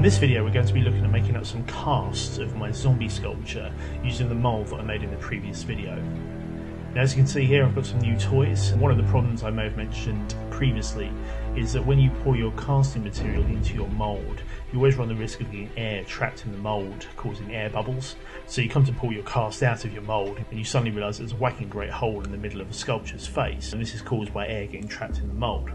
this video we're going to be looking at making up some casts of my zombie sculpture using the mould that I made in the previous video. Now, as you can see here, I've got some new toys. One of the problems I may have mentioned previously is that when you pour your casting material into your mould, you always run the risk of getting air trapped in the mould, causing air bubbles. So you come to pull your cast out of your mould and you suddenly realise there's a whacking great hole in the middle of the sculpture's face, and this is caused by air getting trapped in the mould.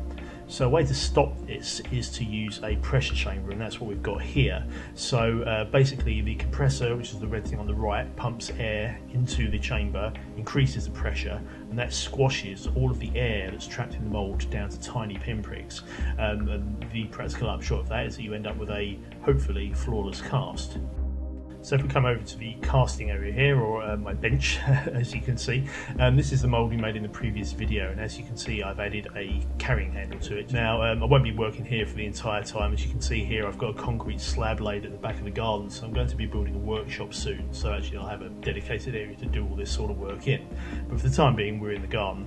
So a way to stop this is to use a pressure chamber, and that's what we've got here. So basically the compressor, which is the red thing on the right, pumps air into the chamber, increases the pressure, and that squashes all of the air that's trapped in the mould down to tiny pinpricks. And the practical upshot of that is that you end up with a hopefully flawless cast. So if we come over to the casting area here, or my bench, as you can see, this is the mould we made in the previous video, and as you can see I've added a carrying handle to it. Now I won't be working here for the entire time. As you can see here, I've got a concrete slab laid at the back of the garden, so I'm going to be building a workshop soon, so actually I'll have a dedicated area to do all this sort of work in. But for the time being, we're in the garden.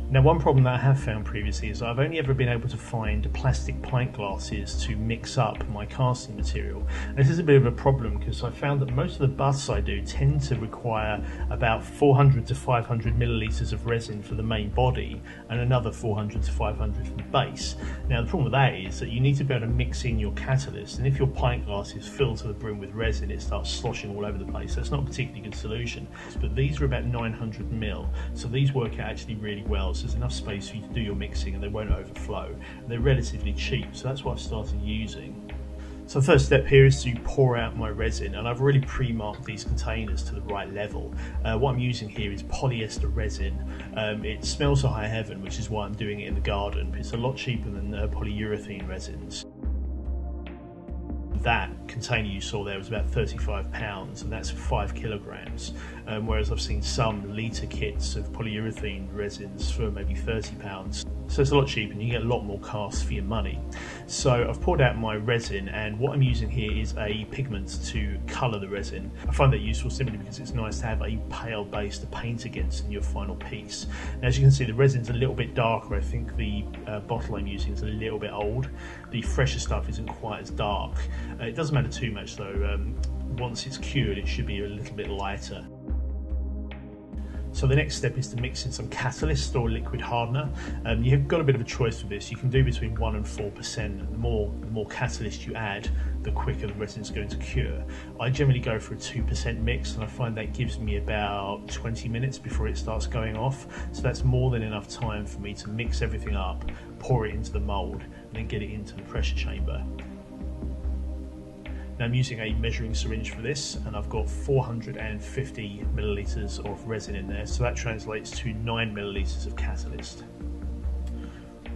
Now, one problem that I have found previously is I've only ever been able to find plastic pint glasses to mix up my casting material. And this is a bit of a problem because I found that most of the busts I do tend to require about 400 to 500 millilitres of resin for the main body and another 400 to 500 for the base. Now, the problem with that is that you need to be able to mix in your catalyst, and if your pint glass is filled to the brim with resin, it starts sloshing all over the place. That's not a particularly good solution. But these are about 900 ml, so these work out actually really well. So there's enough space for you to do your mixing and they won't overflow. And they're relatively cheap, so that's what I've started using. So the first step here is to pour out my resin, and I've already pre-marked these containers to the right level. What I'm using here is polyester resin. It smells to high heaven, which is why I'm doing it in the garden. It's a lot cheaper than polyurethane resins. That container you saw there was about £35, and that's 5 kilograms, whereas I've seen some litre kits of polyurethane resins for maybe £30. So it's a lot cheaper and you get a lot more casts for your money. So I've poured out my resin, and what I'm using here is a pigment to colour the resin. I find that useful simply because it's nice to have a pale base to paint against in your final piece. Now, as you can see, the resin's a little bit darker. I think the bottle I'm using is a little bit old. The fresher stuff isn't quite as dark. It doesn't matter too much though. Once it's cured, it should be a little bit lighter. So the next step is to mix in some catalyst or liquid hardener. You've got a bit of a choice with this. You can do between 1 and 4%, and the more catalyst you add, the quicker the resin is going to cure. I generally go for a 2% mix, and I find that gives me about 20 minutes before it starts going off. So that's more than enough time for me to mix everything up, pour it into the mould, and then get it into the pressure chamber. Now I'm using a measuring syringe for this, and I've got 450 millilitres of resin in there, so that translates to 9 millilitres of catalyst.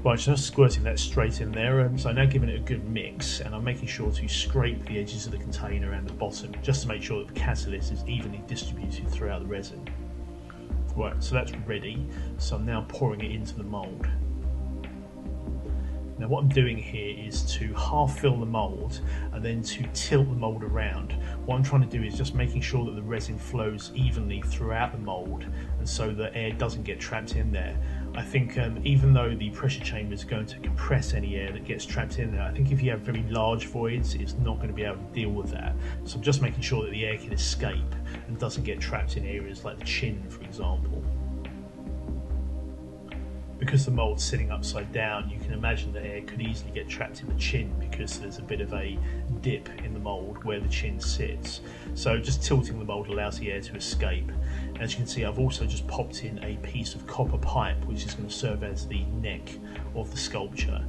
Right, just squirting that straight in there, so I'm now giving it a good mix, and I'm making sure to scrape the edges of the container and the bottom, just to make sure that the catalyst is evenly distributed throughout the resin. Right, so that's ready, so I'm now pouring it into the mould. Now what I'm doing here is to half fill the mould and then to tilt the mould around. What I'm trying to do is just making sure that the resin flows evenly throughout the mould, and so the air doesn't get trapped in there. I think even though the pressure chamber is going to compress any air that gets trapped in there, I think if you have very large voids, it's not going to be able to deal with that. So I'm just making sure that the air can escape and doesn't get trapped in areas like the chin, for example. Because the mould's sitting upside down, you can imagine that air could easily get trapped in the chin because there's a bit of a dip in the mould where the chin sits. So just tilting the mould allows the air to escape. As you can see, I've also just popped in a piece of copper pipe, which is going to serve as the neck of the sculpture.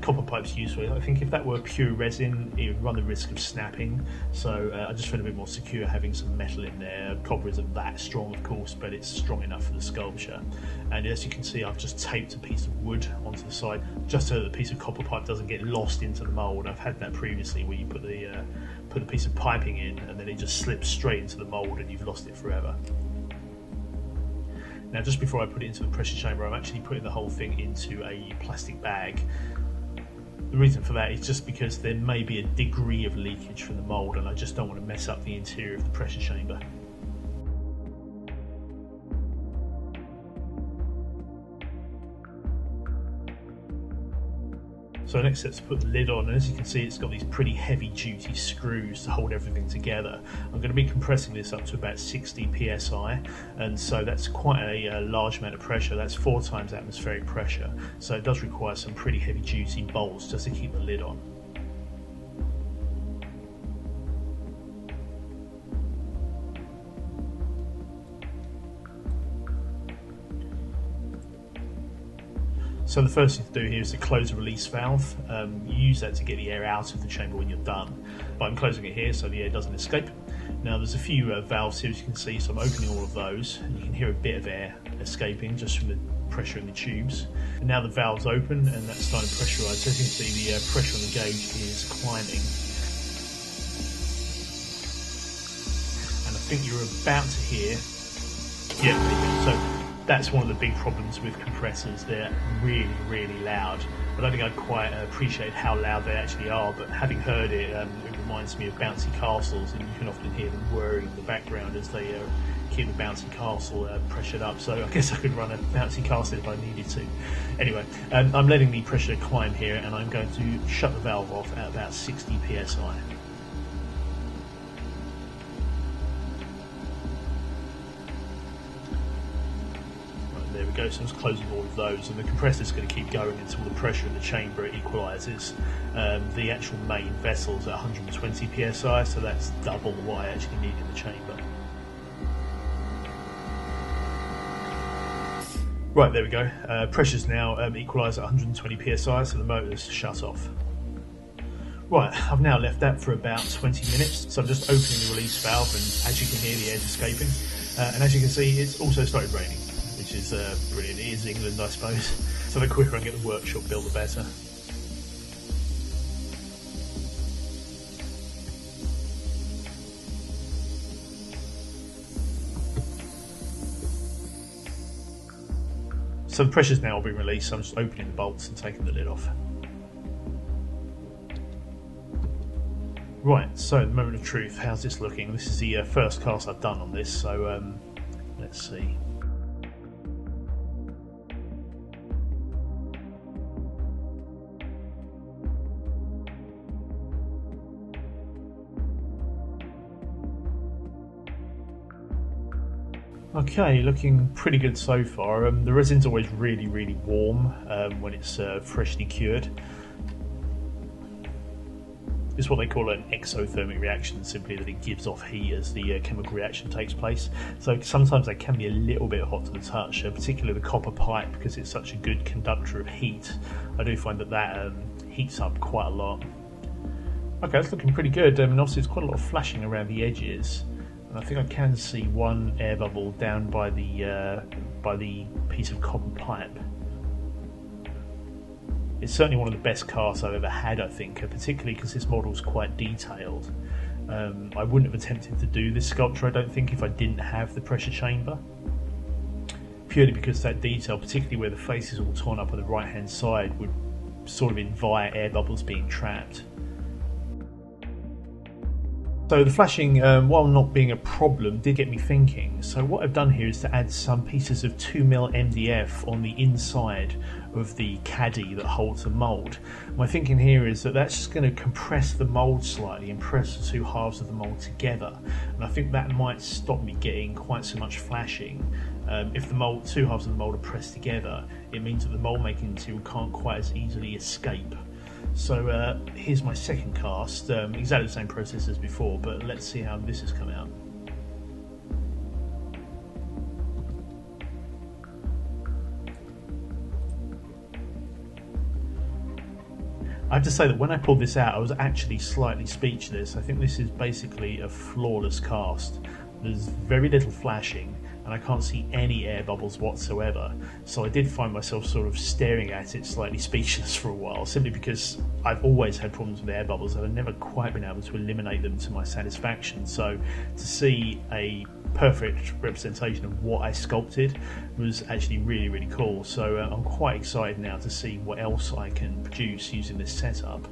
Copper pipe's useful. I think if that were pure resin, it would run the risk of snapping. So I just feel a bit more secure having some metal in there. Copper isn't that strong, of course, but it's strong enough for the sculpture. And as you can see, I've just taped a piece of wood onto the side, just so that the piece of copper pipe doesn't get lost into the mould. I've had that previously, where you put the piece of piping in, and then it just slips straight into the mould, and you've lost it forever. Now, just before I put it into the pressure chamber, I'm actually putting the whole thing into a plastic bag. The reason for that is just because there may be a degree of leakage from the mould, and I just don't want to mess up the interior of the pressure chamber. So the next step is to put the lid on, and as you can see, it's got these pretty heavy duty screws to hold everything together. I'm going to be compressing this up to about 60 psi, and so that's quite a large amount of pressure. That's 4 times atmospheric pressure, so it does require some pretty heavy duty bolts just to keep the lid on. So the first thing to do here is to close the release valve. You use that to get the air out of the chamber when you're done. But I'm closing it here so the air doesn't escape. Now there's a few valves here, as you can see, so I'm opening all of those, and you can hear a bit of air escaping just from the pressure in the tubes. And now the valve's open and that's starting to pressurise. So as you can see, the pressure on the gauge is climbing. And I think you're about to hear, yeah, there you go. So that's one of the big problems with compressors. They're really, really loud. I don't think I'd quite appreciate how loud they actually are, but having heard it, it reminds me of bouncy castles, and you can often hear them whirring in the background as they keep the bouncy castle pressured up. So I guess I could run a bouncy castle if I needed to. Anyway, I'm letting the pressure climb here, and I'm going to shut the valve off at about 60 psi. There we go, so I'm just closing all of those, and the compressor's going to keep going until the pressure in the chamber equalises. The actual main vessel's at 120 psi, so that's double what I actually need in the chamber. Right, there we go. Pressure's now equalised at 120 psi, so the motor's shut off. Right, I've now left that for about 20 minutes, so I'm just opening the release valve, and as you can hear, the air's escaping. And as you can see, it's also started raining, which is brilliant. It is England, I suppose. So the quicker I can get the workshop built, the better. So the pressure's now been released, so I'm just opening the bolts and taking the lid off. Right, so the moment of truth, how's this looking? This is the first cast I've done on this, so let's see. Okay, looking pretty good so far. The resin's always really, really warm when it's freshly cured. It's what they call an exothermic reaction, simply that it gives off heat as the chemical reaction takes place. So sometimes they can be a little bit hot to the touch, particularly the copper pipe, because it's such a good conductor of heat. I do find that heats up quite a lot. Okay, it's looking pretty good. Obviously there's quite a lot of flashing around the edges. And I think I can see one air bubble down by the piece of copper pipe. It's certainly one of the best casts I've ever had, I think, particularly because this model's quite detailed. I wouldn't have attempted to do this sculpture, I don't think, if I didn't have the pressure chamber. Purely because that detail, particularly where the face is all torn up on the right hand side, would sort of invite air bubbles being trapped. So the flashing, while not being a problem, did get me thinking. So what I've done here is to add some pieces of 2mm MDF on the inside of the caddy that holds the mould. My thinking here is that that's just going to compress the mould slightly and press the two halves of the mould together. And I think that might stop me getting quite so much flashing. If the two halves of the mould are pressed together, it means that the mould making material can't quite as easily escape. So here's my second cast, exactly the same process as before, but let's see how this has come out. I have to say that when I pulled this out, I was actually slightly speechless. I think this is basically a flawless cast. There's very little flashing, and I can't see any air bubbles whatsoever. So I did find myself sort of staring at it slightly speechless for a while, simply because I've always had problems with air bubbles and I've never quite been able to eliminate them to my satisfaction. So to see a perfect representation of what I sculpted was actually really, really cool. So I'm quite excited now to see what else I can produce using this setup.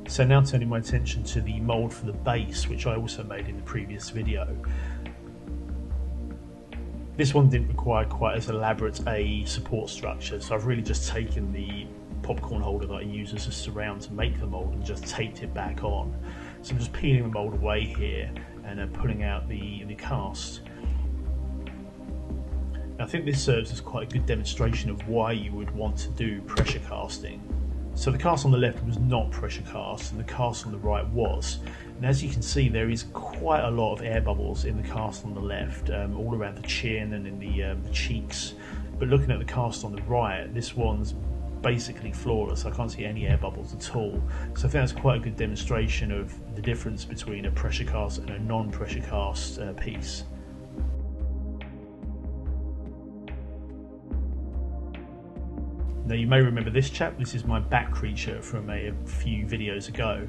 So now turning my attention to the mould for the base, which I also made in the previous video. This one didn't require quite as elaborate a support structure, so I've really just taken the popcorn holder that I use as a surround to make the mould and just taped it back on. So I'm just peeling the mould away here and pulling out the cast. Now, I think this serves as quite a good demonstration of why you would want to do pressure casting. So the cast on the left was not pressure cast and the cast on the right was. And as you can see, there is quite a lot of air bubbles in the cast on the left, all around the chin and in the cheeks. But looking at the cast on the right, this one's basically flawless. I can't see any air bubbles at all. So I think that's quite a good demonstration of the difference between a pressure cast and a non-pressure cast piece. Now you may remember this chap. This is my back creature from a few videos ago.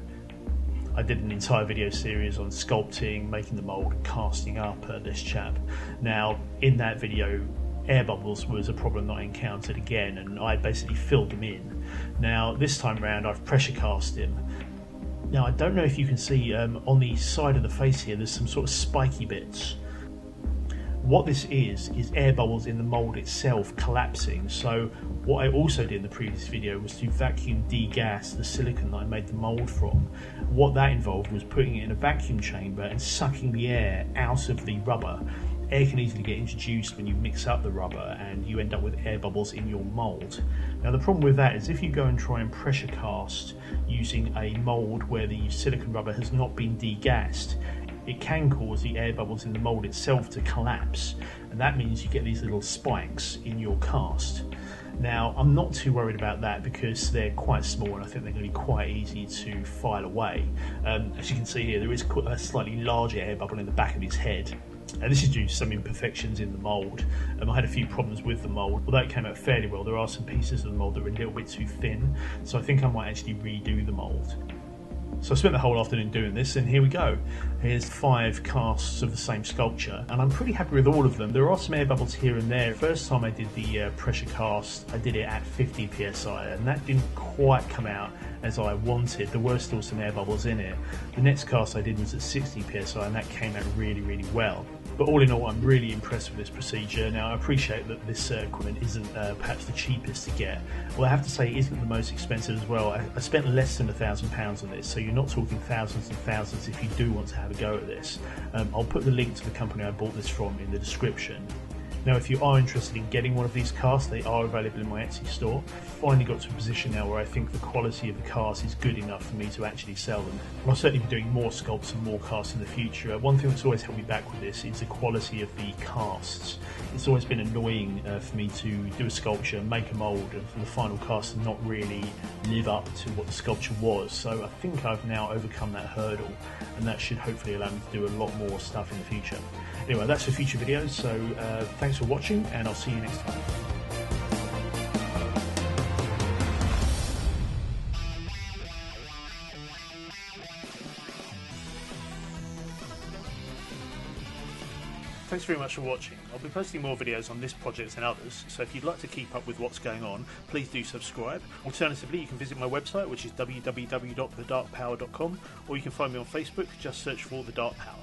I did an entire video series on sculpting, making the mould, and casting up this chap. Now in that video, air bubbles was a problem that I encountered again, and I basically filled them in. Now this time round I've pressure cast him. Now I don't know if you can see on the side of the face here there's some sort of spiky bits. What this is air bubbles in the mould itself collapsing. So what I also did in the previous video was to vacuum degas the silicone that I made the mould from. What that involved was putting it in a vacuum chamber and sucking the air out of the rubber. Air can easily get introduced when you mix up the rubber and you end up with air bubbles in your mould. Now the problem with that is if you go and try and pressure cast using a mould where the silicone rubber has not been degassed, it can cause the air bubbles in the mould itself to collapse, and that means you get these little spikes in your cast. Now I'm not too worried about that because they're quite small and I think they're going to be quite easy to file away. As you can see here, there is a slightly larger air bubble in the back of his head. And this is due to some imperfections in the mould. I had a few problems with the mould. Although it came out fairly well, there are some pieces of the mould that are a little bit too thin, so I think I might actually redo the mould. So I spent the whole afternoon doing this, and here we go. Here's 5 casts of the same sculpture, and I'm pretty happy with all of them. There are some air bubbles here and there. First time I did the pressure cast, I did it at 50 psi, and that didn't quite come out as I wanted. There were still some air bubbles in it. The next cast I did was at 60 psi, and that came out really, really well. But all in all, I'm really impressed with this procedure. Now, I appreciate that this equipment isn't perhaps the cheapest to get. Well, I have to say it isn't the most expensive as well. I spent less than £1,000 on this, so you're not talking thousands and thousands if you do want to have a go at this. I'll put the link to the company I bought this from in the description. Now, if you are interested in getting one of these casts, they are available in my Etsy store. Finally got to a position now where I think the quality of the cast is good enough for me to actually sell them. I'll certainly be doing more sculpts and more casts in the future. One thing that's always held me back with this is the quality of the casts. It's always been annoying for me to do a sculpture, make a mould, and for the final cast to not really live up to what the sculpture was. So I think I've now overcome that hurdle, and that should hopefully allow me to do a lot more stuff in the future. Anyway, that's for future videos, so thanks for watching, and I'll see you next time. Thanks very much for watching. I'll be posting more videos on this project and others, so if you'd like to keep up with what's going on, please do subscribe. Alternatively, you can visit my website, which is www.thedarkpower.com, or you can find me on Facebook. Just search for The Dark Power.